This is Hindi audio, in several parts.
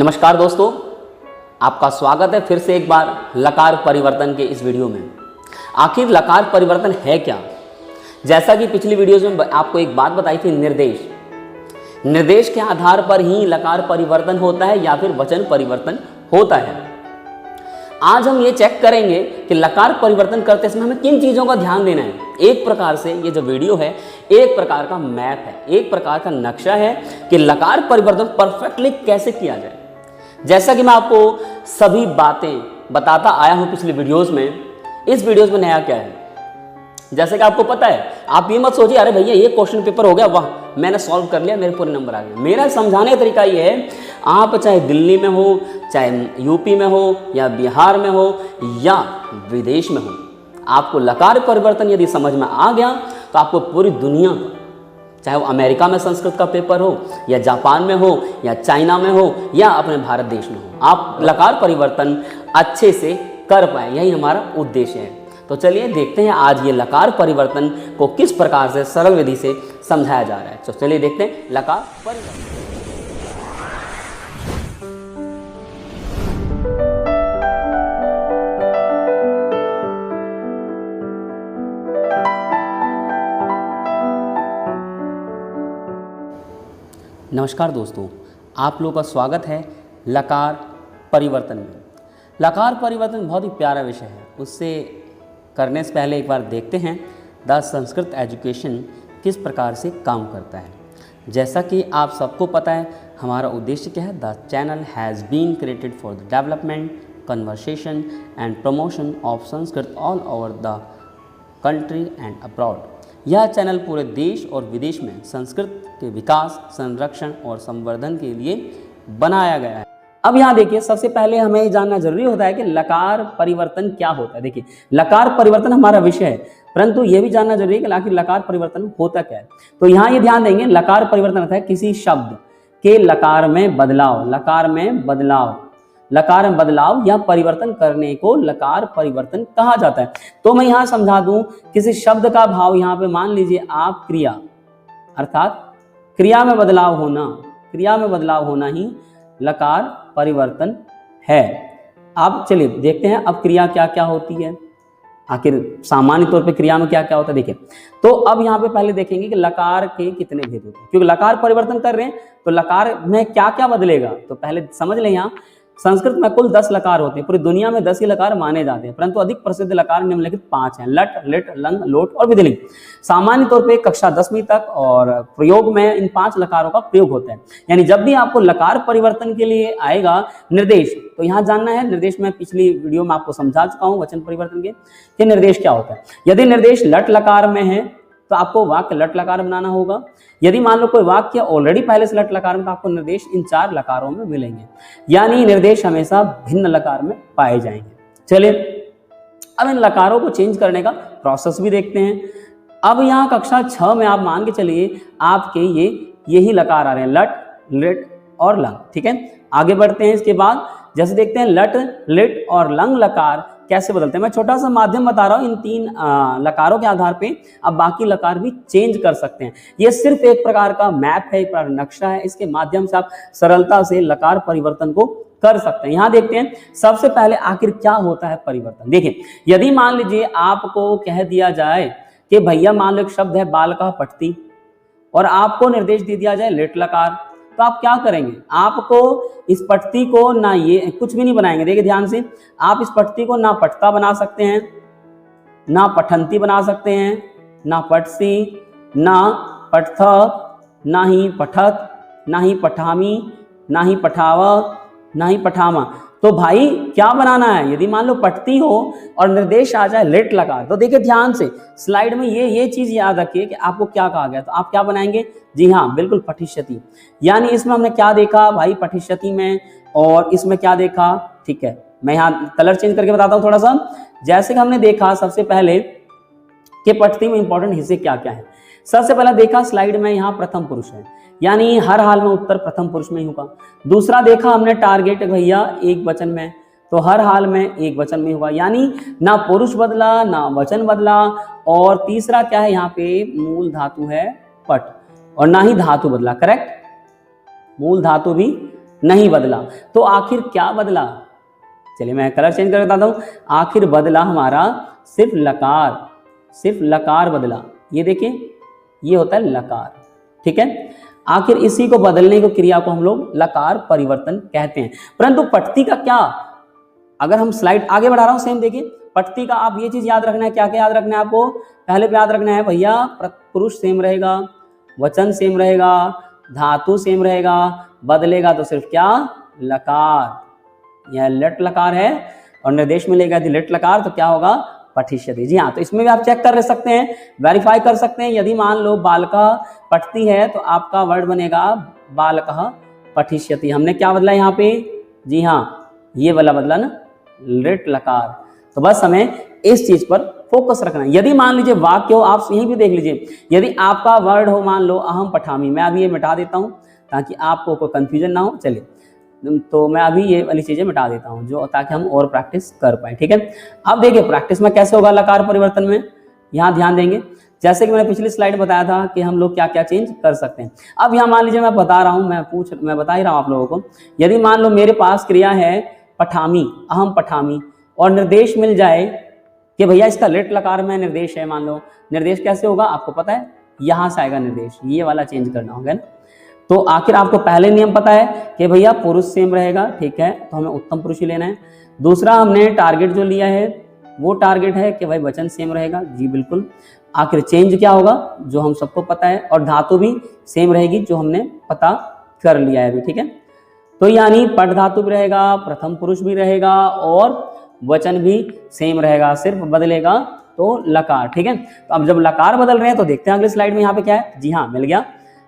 नमस्कार दोस्तों, आपका स्वागत है फिर से एक बार लकार परिवर्तन के इस वीडियो में। आखिर लकार परिवर्तन है क्या? जैसा कि पिछली वीडियोस में आपको एक बात बताई थी, निर्देश के आधार पर ही लकार परिवर्तन होता है या फिर वचन परिवर्तन होता है। आज हम ये चेक करेंगे कि लकार परिवर्तन करते समय हमें किन चीज़ों का ध्यान देना है। एक प्रकार से ये जो वीडियो है एक प्रकार का मैप है, एक प्रकार का नक्शा है कि लकार परिवर्तन परफेक्टली कैसे किया जाए। जैसा कि मैं आपको सभी बातें बताता आया हूं पिछले वीडियोस में, इस वीडियोस में नया क्या है। जैसे कि आपको पता है, आप ये मत सोचिए अरे भैया ये क्वेश्चन पेपर हो गया, वाह मैंने सॉल्व कर लिया, मेरे पूरे नंबर आ गए। मेरा समझाने का तरीका ये है, आप चाहे दिल्ली में हो, चाहे यूपी में हो, या बिहार में हो, या विदेश में हो, आपको लकार परिवर्तन यदि समझ में आ गया तो आपको पूरी दुनिया का, चाहे वो अमेरिका में संस्कृत का पेपर हो, या जापान में हो, या चाइना में हो, या अपने भारत देश में हो, आप लकार परिवर्तन अच्छे से कर पाए, यही हमारा उद्देश्य है। तो चलिए देखते हैं आज ये लकार परिवर्तन को किस प्रकार से सरल विधि से समझाया जा रहा है। तो चलिए देखते हैं लकार परिवर्तन। नमस्कार दोस्तों, आप लोगों का स्वागत है लकार परिवर्तन में। लकार परिवर्तन बहुत ही प्यारा विषय है। उससे करने से पहले एक बार देखते हैं द संस्कृत एजुकेशन किस प्रकार से काम करता है। जैसा कि आप सबको पता है, हमारा उद्देश्य क्या है। The channel has been created for the development, conversation and promotion of Sanskrit all over the country and abroad. यह चैनल पूरे देश और विदेश में संस्कृत के विकास, संरक्षण और संवर्धन के लिए बनाया गया है। अब यहाँ देखिए, सबसे पहले हमें ये जानना जरूरी होता है कि लकार परिवर्तन क्या होता है। देखिए, लकार परिवर्तन हमारा विषय है, परंतु ये भी जानना जरूरी है कि आखिर लकार परिवर्तन होता क्या है। तो यहाँ ये ध्यान देंगे, लकार परिवर्तन होता है किसी शब्द के लकार में बदलाव, लकार में बदलाव या परिवर्तन करने को लकार परिवर्तन कहा जाता है। तो मैं यहाँ समझा दूं, किसी शब्द का भाव, यहाँ पे मान लीजिए आप क्रिया, अर्थात क्रिया में बदलाव होना ही लकार परिवर्तन है। अब चलिए देखते हैं अब क्रिया क्या क्या होती है, आखिर सामान्य तौर पे क्रिया में क्या क्या होता है। देखिए, तो अब यहाँ पे पहले देखेंगे कि लकार के कितने भेद होते हैं, क्योंकि लकार परिवर्तन कर रहे हैं तो लकार में क्या क्या बदलेगा। तो पहले समझ लें, यहाँ संस्कृत में कुल 10 लकार होते हैं। पूरी दुनिया में 10 ही लकार माने जाते हैं, परंतु अधिक प्रसिद्ध लकार निम्नलिखित 5 हैं: लट, लिट, लंग, लोट और विधिलिंग। सामान्य तौर पे कक्षा 10वीं तक और प्रयोग में इन 5 लकारों का प्रयोग होता है। यानी जब भी आपको लकार परिवर्तन के लिए आएगा निर्देश, तो यहाँ जानना है निर्देश में पिछली वीडियो में आपको समझा चुका हूँ वचन परिवर्तन के कि निर्देश क्या होता है। यदि निर्देश लट लकार में है तो आपको वाक्य लट लकार बनाना होगा। यदि मान लो कोई वाक्य ऑलरेडी पहले से लट लकार में, तो आपको निर्देश इन 4 लकारों में मिलेंगे, यानी निर्देश हमेशा भिन्न लकार में पाए जाएंगे। चलिए अब इन लकारों को चेंज करने का प्रोसेस भी देखते हैं। अब यहाँ कक्षा 6 में आप मान के चलिए आपके यही लकार आ रहे हैं, लट, लिट और लंग। ठीक है, आगे बढ़ते हैं। इसके बाद जैसे देखते हैं लट, लिट और लंग लकार कैसे बदलते हैं। मैं छोटा सा माध्यम बता रहा हूं, इन 3 लकारों के आधार पे अब बाकी लकार भी चेंज कर सकते हैं। ये सिर्फ एक प्रकार का मैप है, एक प्रकार नक्शा है, इसके माध्यम से आप सरलता से लकार परिवर्तन को कर सकते हैं। यहाँ देखते हैं सबसे पहले आखिर क्या होता है परिवर्तन। देखिए, यदि मान लीजिए आपको कह दिया जाए कि भैया मान लो एक शब्द है बालका पठती, और आपको निर्देश दे दिया जाए लिट लकार, तो आप क्या करेंगे, आपको इस पठती को ना ये कुछ भी नहीं बनाएंगे। देखिए ध्यान से, आप इस पठती को ना पठता बना सकते हैं, ना पठंती बना सकते हैं, ना पठसी, ना पठथ, ना ही पठत, ना ही पठामी, ना ही पठावा, ना ही पठामा। तो भाई क्या बनाना है। यदि मान लो पठती हो और निर्देश आ जाए लिट लकार, तो देखिए ध्यान से स्लाइड में ये चीज याद रखिए कि आपको क्या कहा गया। तो आप क्या बनाएंगे, जी हाँ बिल्कुल पठिष्यति। यानी इसमें हमने क्या देखा भाई पठिष्यति में, और इसमें क्या देखा। ठीक है, मैं यहाँ कलर चेंज करके बताता हूँ थोड़ा सा। जैसे कि हमने देखा सबसे पहले कि पठती में इंपॉर्टेंट हिस्से क्या क्या है। सबसे पहले देखा स्लाइड में यहाँ प्रथम पुरुष है, यानी हर हाल में उत्तर प्रथम पुरुष में ही होगा। दूसरा देखा हमने टारगेट भैया एक वचन में, तो हर हाल में एक वचन में होगा, यानी ना पुरुष बदला ना वचन बदला। और तीसरा क्या है, यहाँ पे मूल धातु है पट, और ना ही धातु बदला। करेक्ट, मूल धातु भी नहीं बदला। तो आखिर क्या बदला? चलिए मैं कलर चेंज कर बताता हूँ। आखिर बदला हमारा सिर्फ लकार बदला। ये देखिए, ये होता है लकार, ठीक है। आखिर इसी को बदलने को क्रिया को हम लोग लकार परिवर्तन कहते हैं। परंतु पठती का क्या? अगर हम स्लाइड आगे बढ़ा रहा हूं, सेम देखिए, पठती का आप ये चीज याद रखना है। क्या क्या याद रखना है आपको? पहले पे याद रखना है भैया, पुरुष सेम रहेगा, वचन सेम रहेगा, धातु सेम रहेगा, बदलेगा तो सिर्फ क्या? लकार। यह लट लकार है और निर्देश में लेगा यदि लट लकार तो क्या होगा? पठिष्यति। जी हाँ, तो इसमें भी आप चेक कर सकते हैं, वेरीफाई कर सकते हैं। यदि मान लो बालकः पठती है तो आपका वर्ड बनेगा बालकः पठिष्यति। हमने क्या बदला यहाँ पे? जी हाँ, ये वाला बदला ना, लिट लकार। तो बस हमें इस चीज पर फोकस रखना है। यदि मान लीजिए वाक्य हो, आप यहीं भी देख लीजिए, यदि आपका वर्ड हो मान लो अहम पठामी, मैं अभी ये मिटा देता हूं ताकि आपको कोई कंफ्यूजन ना हो। चलिए, तो मैं अभी ये वाली चीजें मिटा देता हूं जो, ताकि हम और प्रैक्टिस कर पाए, ठीक है। अब देखिए प्रैक्टिस में कैसे होगा लकार परिवर्तन में, यहाँ ध्यान देंगे। जैसे कि मैंने पिछली स्लाइड में बताया था कि हम लोग क्या क्या चेंज कर सकते हैं। अब यहाँ मान लीजिए मैं बता रहा हूँ, मैं बता ही रहा हूँ आप लोगों को। यदि मान लो मेरे पास क्रिया है पठामी, अहम पठामी, और निर्देश मिल जाए कि भैया इसका लिट लकार में निर्देश है, मान लो निर्देश कैसे होगा आपको पता है, यहां से आएगा निर्देश, ये वाला चेंज करना होगा ना। तो आखिर आपको पहले नियम पता है कि भैया पुरुष सेम रहेगा, ठीक है, तो हमें उत्तम पुरुष ही लेना है। दूसरा हमने टारगेट जो लिया है वो टारगेट है कि भाई वचन सेम रहेगा, जी बिल्कुल। आखिर चेंज क्या होगा जो हम सबको पता है, और धातु भी सेम रहेगी जो हमने पता कर लिया है अभी, ठीक है। तो यानी पठ धातु भी रहेगा, प्रथम पुरुष भी रहेगा और वचन भी सेम रहेगा, सिर्फ बदलेगा तो लकार, ठीक है। तो अब जब लकार बदल रहे हैं तो देखते हैं अगले स्लाइड में यहाँ पे क्या है। जी हाँ, मिल गया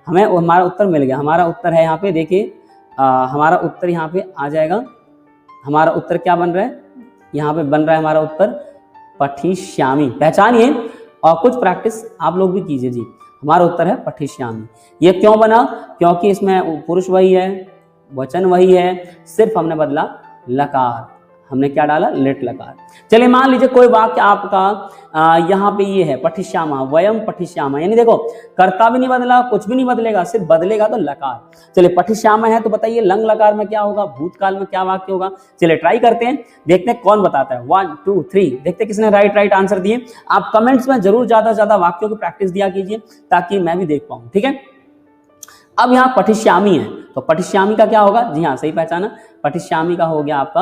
हमें, हमारा उत्तर मिल गया। हमारा उत्तर है यहाँ पे, देखिए हमारा उत्तर यहाँ पे आ जाएगा। हमारा उत्तर क्या बन रहा है? यहाँ पे बन रहा है हमारा उत्तर पठिष्यामि। पहचानिए और कुछ प्रैक्टिस आप लोग भी कीजिए। जी, हमारा उत्तर है पठिष्यामि। ये क्यों बना? क्योंकि इसमें पुरुष वही है, वचन वही है, सिर्फ हमने बदला लकार। हमने क्या डाला? लिट लकार। चलिए मान लीजिए कोई वाक्य आपका यहाँ पे ये है पठिष्यामः, वयम पठिष्यामः, यानी देखो कर्ता भी नहीं बदला, कुछ भी नहीं बदलेगा, सिर्फ बदलेगा तो लकार। चलिए पठिष्यामः है तो बताइए लंग लकार में क्या होगा, भूतकाल में क्या वाक्य होगा। चलिए ट्राई करते हैं, देखते हैं कौन बताता है। 1 2 3, देखते किसने राइट आंसर दिए। आप कमेंट्स में जरूर ज्यादा से ज्यादा वाक्यों की प्रैक्टिस दिया कीजिए ताकि मैं भी देख पाऊँ, ठीक है। अब यहाँ पठिष्यामि है तो पठिष्यामि का क्या होगा? जी हाँ, सही पहचाना, पठिष्यामि का हो गया आपका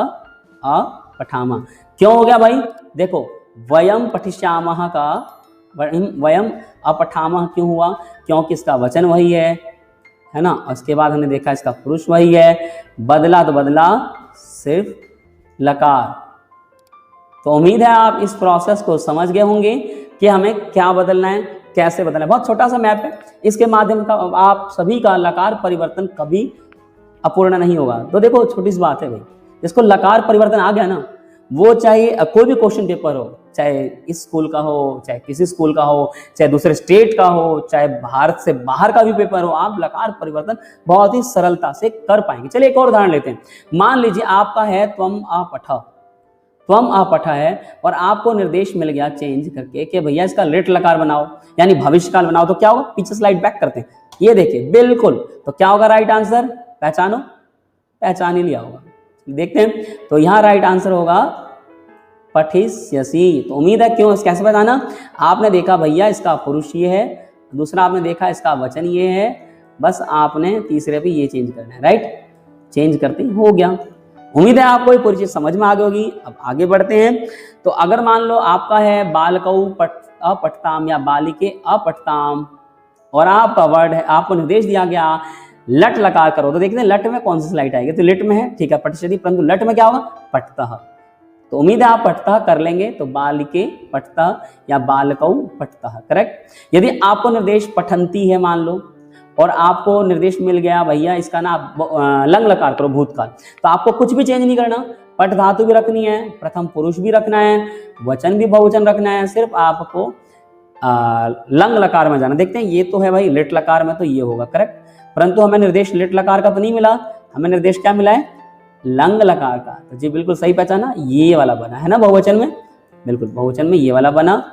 अपठामा। क्यों हो गया भाई? देखो वयम पठिष्यामः का वयम अपठामः क्यों हुआ? क्योंकि इसका वचन वही है ना। उसके बाद हमने देखा इसका पुरुष वही है, बदला तो बदला सिर्फ लकार। तो उम्मीद है आप इस प्रोसेस को समझ गए होंगे कि हमें क्या बदलना है, कैसे बदलना है। बहुत छोटा सा मैप है, इसके माध्यम का आप सभी का लकार परिवर्तन कभी अपूर्ण नहीं होगा। तो देखो छोटी सी बात है भाई, जिसको लकार परिवर्तन आ गया ना, वो चाहे कोई भी क्वेश्चन पेपर हो, चाहे इस स्कूल का हो, चाहे किसी स्कूल का हो, चाहे दूसरे स्टेट का हो, चाहे भारत से बाहर का भी पेपर हो, आप लकार परिवर्तन बहुत ही सरलता से कर पाएंगे। चलिए एक और उदाहरण लेते हैं। मान लीजिए आपका है त्वम अपठ है और आपको निर्देश मिल गया चेंज करके कि भैया इसका लिट लकार बनाओ, यानी भविष्यकाल बनाओ। तो क्या होगा? पीछे स्लाइड बैक करते हैं, ये देखिए बिल्कुल। तो क्या होगा राइट आंसर? पहचानो, पहचान ही लिया होगा, देखते हैं। तो यहाँ राइट आंसर होगा पठिष्यसि। तो उम्मीद है, क्यों कैसे बताना? आपने देखा भैया इसका पुरुष ये है, दूसरा आपने देखा इसका वचन ये है, बस आपने तीसरे पे ये चेंज करना है, राइट। चेंज करते हो गया। उम्मीद है आपको ये पूरी चीज समझ में आ गई होगी। अब आगे बढ़ते हैं। तो अगर मान लो आपका है बालकौ अपठताम या बालिके अपठताम और आपका वर्ड है, आपको निर्देश दिया गया लट लकार करो, तो देखते हैं लट में कौन सी स्लाइड आएगी। तो लिट में है, ठीक है, पठिष्यति, परंतु लट में क्या होगा? पठतः। तो उम्मीद है आप पठतः कर लेंगे। तो बालिके पठतः या बालकौ पठतः, करेक्ट। यदि आपको निर्देश पठंती है मान लो और आपको निर्देश मिल गया भैया इसका ना लंग लकार करो भूतकाल, तो आपको कुछ भी चेंज नहीं करना। पठ धातु भी रखनी है, प्रथम पुरुष भी रखना है, वचन भी बहुवचन रखना है, सिर्फ आपको लंग लकार में जाना। देखते हैं, ये तो है भाई लिट लकार में, तो ये होगा करेक्ट, परंतु हमें निर्देश लिट लकार का तो नहीं मिला, हमें निर्देश क्या मिला है? लंग लकार का। तो जी बिल्कुल सही पहचाना, ये वाला बना है ना बहुवचन में, बिल्कुल बहुवचन में ये वाला बना।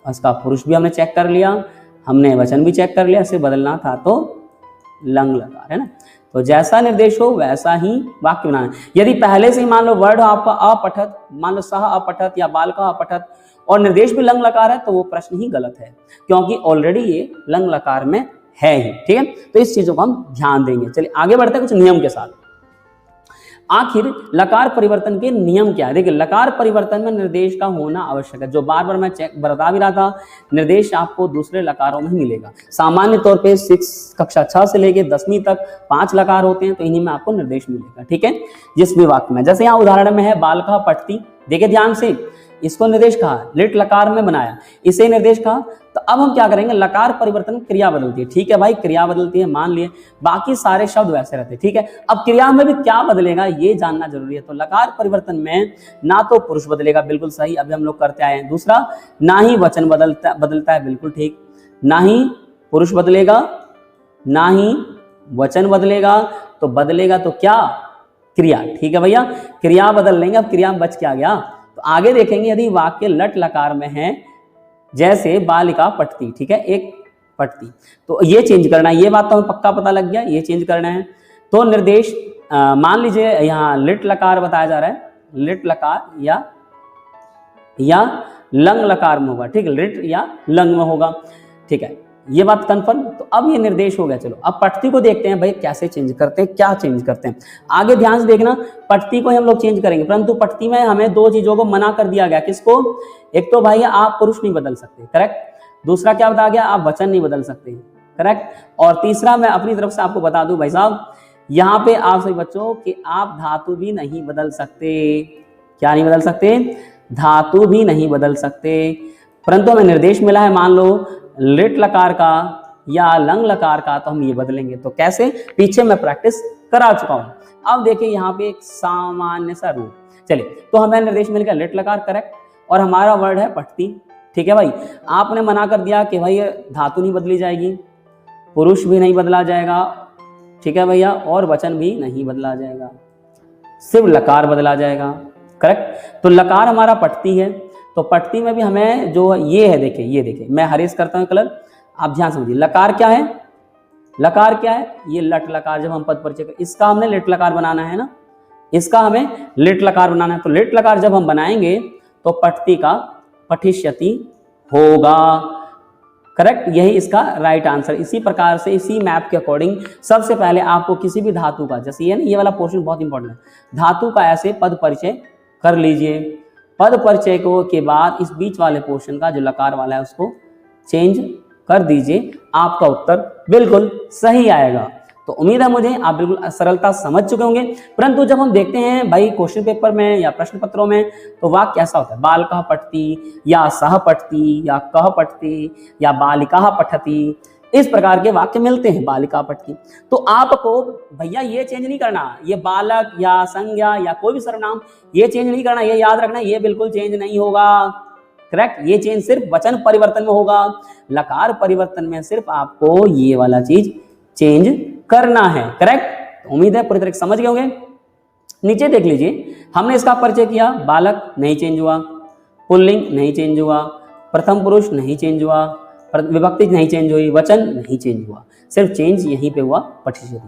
उसका पुरुष भी हमने चेक कर लिया, हमने वचन भी चेक कर लिया, सिर्फ बदलना था तो लंग लकार, है ना। तो जैसा निर्देश हो वैसा ही वाक्य बनाना। यदि पहले से ही मान लो वर्ड आपका अपठत, मान लो सह अपठत या बालकः अपठत और निर्देश भी लंग लकार है, तो वो प्रश्न ही गलत है, क्योंकि ऑलरेडी ये लंग लकार में है ही। ठीक है, तो इस चीजों को हम ध्यान देंगे। चलिए आगे बढ़ते हैं कुछ नियम के साथ। आखिर लकार परिवर्तन के नियम क्या है? देखिए, लकार परिवर्तन में निर्देश का होना आवश्यक है। जो बार बार मैं बता भी रहा था, निर्देश आपको दूसरे लकारों में ही मिलेगा। सामान्य तौर पे कक्षा 6 से लेके 10वीं तक 5 लकार होते हैं, तो इन्हीं में आपको निर्देश मिलेगा। ठीक है, जिस भी वाक्य में, जैसे यहाँ उदाहरण में है बालकः पठति, देखिए ध्यान से, इसको निर्देश कहा, लिट लकार में बनाया, इसे निर्देश कहा। तो अब हम क्या करेंगे, लकार परिवर्तन क्रिया बदलती है। ठीक है भाई, क्रिया बदलती है मान लिए, बाकी सारे शब्द वैसे रहते हैं। ठीक है, अब क्रिया में भी क्या बदलेगा ये जानना जरूरी है। तो लकार परिवर्तन में ना तो पुरुष बदलेगा, बिल्कुल सही, अभी हम लोग करते आए हैं। दूसरा, ना ही वचन बदलता है, बिल्कुल ठीक, ना ही पुरुष बदलेगा, ना ही वचन बदलेगा, तो बदलेगा तो क्या, क्रिया। ठीक है भैया, क्रिया बदल लेंगे। अब क्रिया में बच क्या गया, तो आगे देखेंगे। यदि वाक्य लट लकार में है, जैसे बालिका पठती, ठीक है, एक पठती, तो ये चेंज करना है। ये बात तो हमें पक्का पता लग गया, ये चेंज करना है। तो निर्देश मान लीजिए यहाँ लिट लकार बताया जा रहा है, लिट लकार या लंग लकार में होगा। ठीक है, लिट या लंग में होगा। ठीक है, ये बात कंफर्म। तो अब ये निर्देश हो गया। चलो अब पठती को देखते हैं भाई, कैसे चेंज करते हैं, क्या चेंज करते हैं। आगे ध्यान से देखना, पठती को हम लोग चेंज करेंगे, परंतु पठती में हमें 2 चीजों को मना कर दिया गया। किसको? एक तो भाई आप पुरुष नहीं बदल सकते, करेक्ट। दूसरा क्या बताया गया, आप वचन नहीं बदल सकते, करेक्ट। और तीसरा मैं अपनी तरफ से आपको बता दूं भाई साहब, यहाँ पे आप सभी बच्चों कि आप धातु भी नहीं बदल सकते। क्या नहीं बदल सकते? धातु भी नहीं बदल सकते। परंतु हमें निर्देश मिला है, मान लो लिट लकार का या लंग लकार का, तो हम ये बदलेंगे। तो कैसे, पीछे मैं प्रैक्टिस करा चुका हूं। अब देखिए यहाँ पे एक सामान्य सा रूप। चलिए, तो हमें निर्देश मिल गया लिट लकार, करेक्ट, और हमारा वर्ड है पठती। ठीक है भाई, आपने मना कर दिया कि भाई धातु नहीं बदली जाएगी, पुरुष भी नहीं बदला जाएगा, ठीक है भैया, और वचन भी नहीं बदला जाएगा, सिर्फ लकार बदला जाएगा, करेक्ट। तो लकार हमारा पठती है, तो पठती में भी हमें जो ये है, देखिए ये देखिए, मैं हरेश करता हूँ कलर, आप ध्यान समझिए। लकार क्या है, लकार क्या है, ये लट लकार। जब हम पद परिचय, इसका हमने लिट लकार बनाना है ना, इसका हमें लिट लकार बनाना है। तो लिट लकार जब हम बनाएंगे तो पठती का पठिष्यति होगा, करेक्ट, यही इसका राइट आंसर। इसी प्रकार से, इसी मैप के अकॉर्डिंग सबसे पहले आपको किसी भी धातु का, जैसे ये ना, ये वाला पोर्शन बहुत इंपॉर्टेंट है, धातु का ऐसे पद परिचय कर लीजिए। पद परिचय को के बाद इस बीच वाले पोर्शन का जो लकार वाला है उसको चेंज कर दीजिए, आपका उत्तर बिल्कुल सही आएगा। तो उम्मीद है मुझे आप बिल्कुल सरलता समझ चुके होंगे। परंतु जब हम देखते हैं भाई क्वेश्चन पेपर में या प्रश्न पत्रों में, तो वाक्य कैसा होता है, बालकः पठति या सह पठति या कः पठति या बालिका पठति, इस प्रकार के वाक्य मिलते हैं, बालिका पठति। तो आपको भैया ये चेंज नहीं करना, ये बालक या संज्ञा या कोई भी सर्वनाम ये चेंज नहीं करना, ये याद रखना, ये बिल्कुल चेंज नहीं होगा, करेक्ट। ये चेंज सिर्फ वचन परिवर्तन में होगा, लकार परिवर्तन में सिर्फ आपको ये वाला चीज चेंज करना है, करेक्ट। उम्मीद है पूरी तरह समझ गए होंगे। नीचे देख लीजिए, हमने इसका परिचय किया, बालक नहीं चेंज हुआ, पुल्लिंग नहीं चेंज हुआ, प्रथम पुरुष नहीं चेंज हुआ, विभक्ति नहीं चेंज हुई, वचन नहीं चेंज हुआ, सिर्फ चेंज यहीं पे हुआ, पठिष्यति।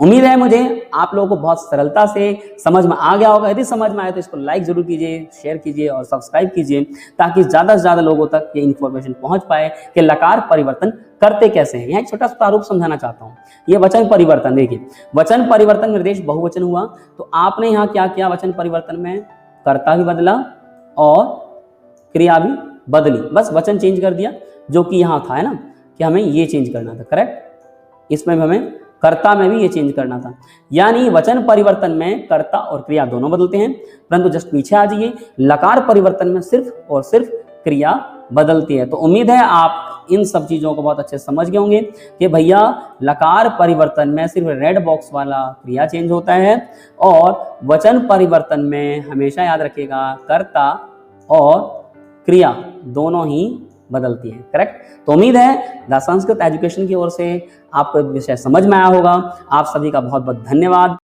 उम्मीद है मुझे आप लोगों को बहुत सरलता से समझ में आ गया होगा। यदि समझ में आए तो इसको लाइक जरूर कीजिए, शेयर कीजिए और सब्सक्राइब कीजिए, ताकि ज्यादा से ज्यादा लोगों तक ये इन्फॉर्मेशन पहुंच पाए कि लकार परिवर्तन करते कैसे हैं। यहाँ एक छोटा सा प्रारूप समझाना चाहता हूँ। ये वचन परिवर्तन, देखिए वचन परिवर्तन निर्देश बहुवचन हुआ, तो आपने यहाँ क्या किया, वचन परिवर्तन में कर्ता भी बदला और क्रिया भी बदली, बस वचन चेंज कर दिया, जो कि यहाँ था, है ना, कि हमें ये चेंज करना था, करेक्ट। इसमें भी हमें कर्ता में भी ये चेंज करना था, यानी वचन परिवर्तन में कर्ता और क्रिया दोनों बदलते हैं, परंतु जस्ट पीछे आ जाइए, लकार परिवर्तन में सिर्फ और सिर्फ क्रिया बदलती है। तो उम्मीद है आप इन सब चीजों को बहुत अच्छे से समझ गए होंगे कि भैया लकार परिवर्तन में सिर्फ रेड बॉक्स वाला क्रिया चेंज होता है, और वचन परिवर्तन में हमेशा याद रखिएगा कर्ता और क्रिया दोनों ही बदलती है, करेक्ट। तो उम्मीद है द संस्कृत एजुकेशन की ओर से आपको विषय समझ में आया होगा। आप सभी का बहुत बहुत धन्यवाद।